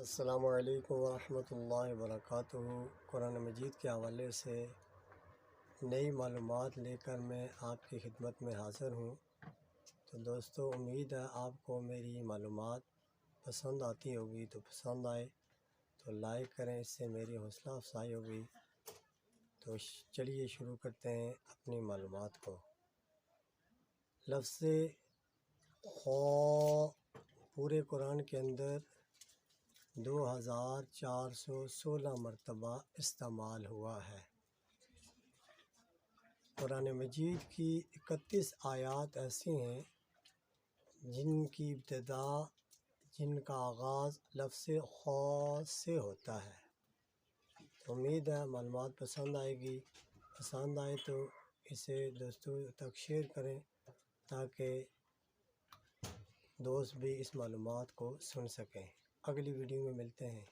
السلام علیکم ورحمۃ اللہ وبرکاتہ۔ قرآن مجید کے حوالے سے نئی معلومات لے کر میں آپ کی خدمت میں حاضر ہوں۔ تو دوستو، امید ہے آپ کو میری معلومات پسند آتی ہوگی، تو پسند آئے تو لائک کریں، اس سے میری حوصلہ افزائی ہوگی۔ تو چلیے شروع کرتے ہیں اپنی معلومات کو۔ لفظ خو پورے قرآن کے اندر 2416 مرتبہ استعمال ہوا ہے۔ قرآن مجید کی 31 آیات ایسی ہیں جن کی ابتدا، جن کا آغاز لفظ خو سے ہوتا ہے۔ امید ہے معلومات پسند آئے گی۔ پسند آئے تو اسے دوستوں تک شیئر کریں تاکہ دوست بھی اس معلومات کو سن سکیں۔ اگلی ویڈیو میں ملتے ہیں۔